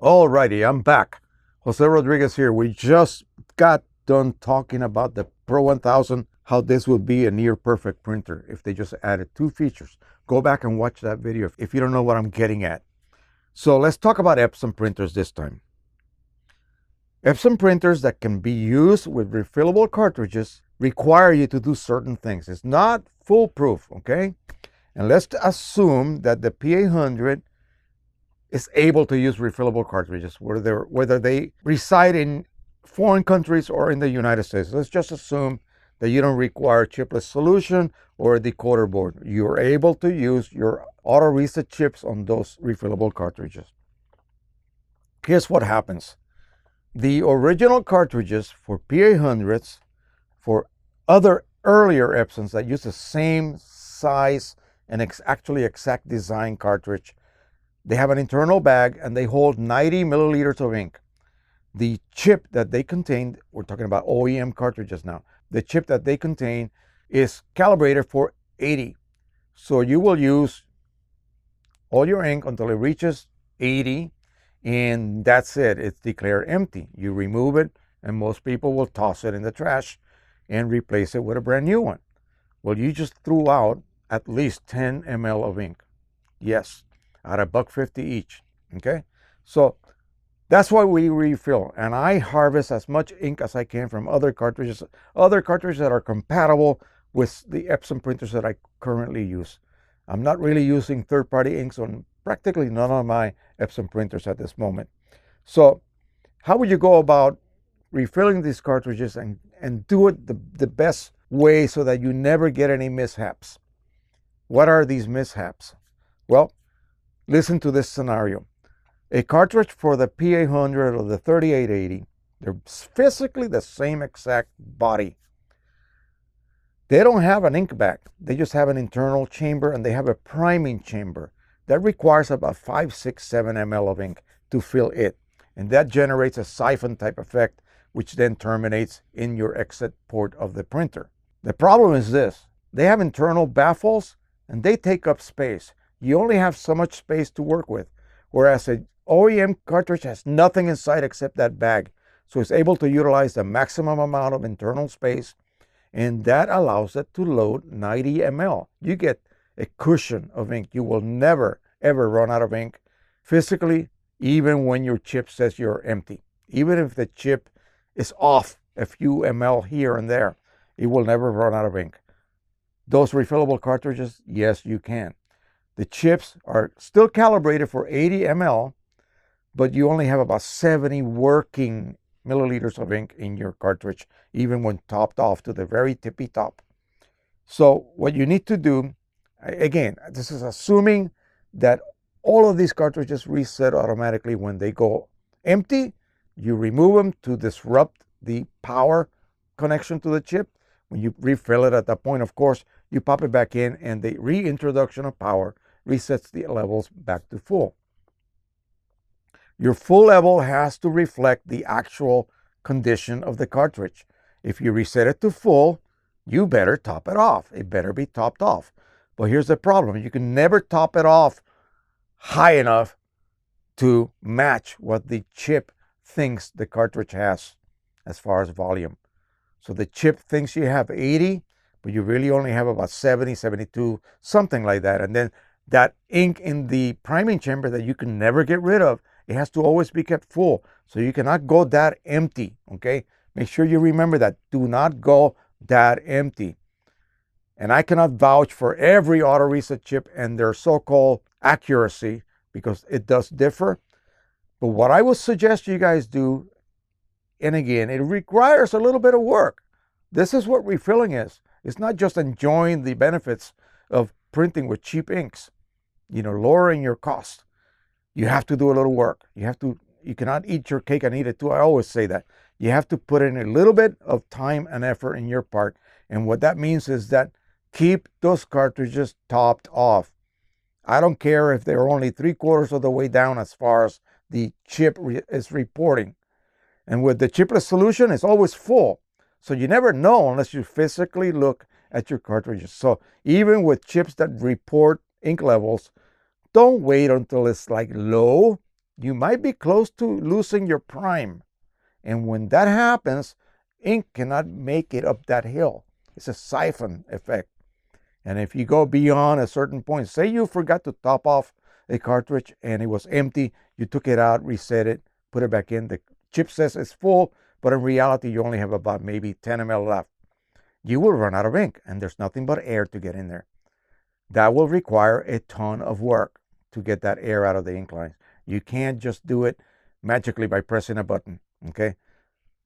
Alrighty, I'm back. Jose Rodriguez here. We just got done talking about the Pro 1000, how this would be a near perfect printer if they just added 2 features. Go back and watch that video if you don't know what I'm getting at. So let's talk about Epson printers this time. Epson printers that can be used with refillable cartridges require you to do certain things. It's not foolproof, okay? And let's assume that the P800 is able to use refillable cartridges, whether they reside in foreign countries or in the United States. Let's just assume that you don't require chipless solution or a decoder board. You're able to use your auto reset chips on those refillable cartridges. Here's what happens. The original cartridges for P800s, for other earlier Epsons that use the same size and actually exact design cartridge, they have an internal bag and they hold 90 milliliters of ink. The chip that they contain, we're talking about OEM cartridges now, the chip that they contain is calibrated for 80. So you will use all your ink until it reaches 80, and that's it. It's declared empty. You remove it, and most people will toss it in the trash and replace it with a brand new one. Well, you just threw out at least 10 ml of ink. Yes, at $1.50 each. Okay, so that's why we refill, and I harvest as much ink as I can from other cartridges that are compatible with the Epson printers that I currently use. I'm not really using third-party inks on practically none of my Epson printers at this moment. So how would you go about refilling these cartridges and do it the best way so that you never get any mishaps? What are these mishaps? Well, listen to this scenario. A cartridge for the P800 or the 3880, they're physically the same exact body. They don't have an ink bag. They just have an internal chamber, and they have a priming chamber that requires about 5, 6, 7 ml of ink to fill it. And that generates a siphon type effect, which then terminates in your exit port of the printer. The problem is this: they have internal baffles and they take up space. You only have so much space to work with, whereas an OEM cartridge has nothing inside except that bag. So it's able to utilize the maximum amount of internal space, and that allows it to load 90 ml. You get a cushion of ink. You will never, ever run out of ink physically, even when your chip says you're empty. Even if the chip is off a few ml here and there, it will never run out of ink. Those refillable cartridges, yes, you can. The chips are still calibrated for 80 ml, but you only have about 70 working milliliters of ink in your cartridge, even when topped off to the very tippy top. So what you need to do, again, this is assuming that all of these cartridges reset automatically when they go empty. You remove them to disrupt the power connection to the chip. When you refill it at that point, of course, you pop it back in, and the reintroduction of power resets the levels back to full. Your full level has to reflect the actual condition of the cartridge. If you reset it to full, you better top it off. It better be topped off. But here's the problem: you can never top it off high enough to match what the chip thinks the cartridge has as far as volume. So the chip thinks you have 80, but you really only have about 70, 72, something like that. And then that ink in the priming chamber that you can never get rid of, it has to always be kept full. So you cannot go that empty, okay? Make sure you remember that. Do not go that empty. And I cannot vouch for every auto reset chip and their so-called accuracy, because it does differ. But what I would suggest you guys do, and again, it requires a little bit of work. This is what refilling is. It's not just enjoying the benefits of printing with cheap inks, lowering your cost. You have to do a little work. You cannot eat your cake and eat it too. I always say that. You have to put in a little bit of time and effort in your part. And what that means is that keep those cartridges topped off. I don't care if they're only 3/4 of the way down as far as the chip is reporting. And with the chipless solution, it's always full. So you never know unless you physically look at your cartridges. So even with chips that report ink levels, don't wait until it's like low. You might be close to losing your prime. And when that happens, ink cannot make it up that hill. It's a siphon effect. And if you go beyond a certain point, say you forgot to top off a cartridge and it was empty, you took it out, reset it, put it back in. The chip says it's full, but in reality, you only have about maybe 10 ml left. You will run out of ink, and there's nothing but air to get in there. That will require a ton of work to get that air out of the ink lines. You can't just do it magically by pressing a button, okay?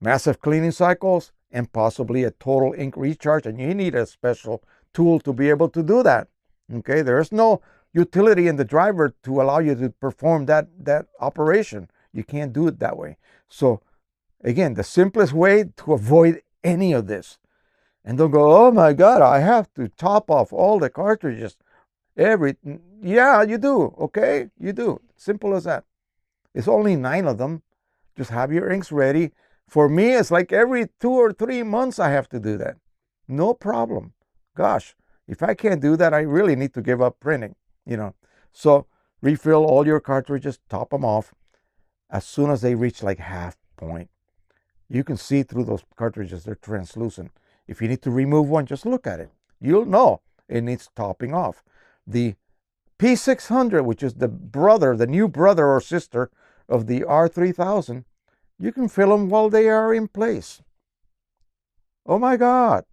Massive cleaning cycles and possibly a total ink recharge, and you need a special tool to be able to do that, okay? There's no utility in the driver to allow you to perform that operation. You can't do it that way. So again, the simplest way to avoid any of this, and don't go, oh my God, I have to top off all the cartridges. Yeah, you do, okay? You do. Simple as that. It's only 9 of them. Just have your inks ready. For me, it's like every 2 or 3 months I have to do that. No problem. Gosh, if I can't do that, I really need to give up printing, So refill all your cartridges, top them off as soon as they reach like half point. You can see through those cartridges, they're translucent. If you need to remove one, just look at it. You'll know it needs topping off. The P600, which is the new brother or sister of the R3000, you can fill them while they are in place. Oh my God.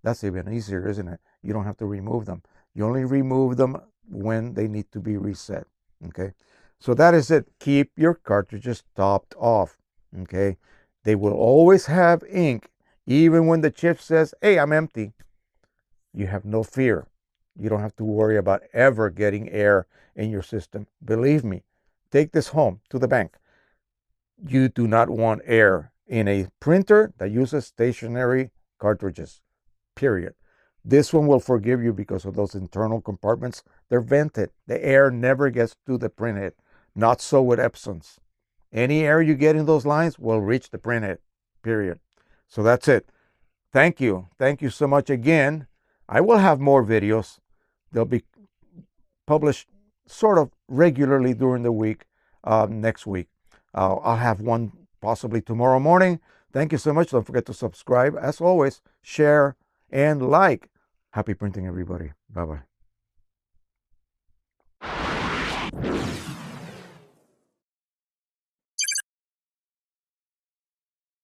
That's even easier, isn't it? You don't have to remove them. You only remove them when they need to be reset, okay? So that is it. Keep your cartridges topped off, okay? They will always have ink, even when the chip says, hey, I'm empty. You have no fear. You don't have to worry about ever getting air in your system. Believe me, take this home to the bank. You do not want air in a printer that uses stationary cartridges, period. This one will forgive you because of those internal compartments. They're vented. The air never gets to the printhead. Not so with Epsons. Any air you get in those lines will reach the printhead, period. So that's it. Thank you. Thank you so much again. I will have more videos. They'll be published sort of regularly during the week, next week. I'll have one possibly tomorrow morning. Thank you so much. Don't forget to subscribe. As always, share and like. Happy printing, everybody. Bye-bye.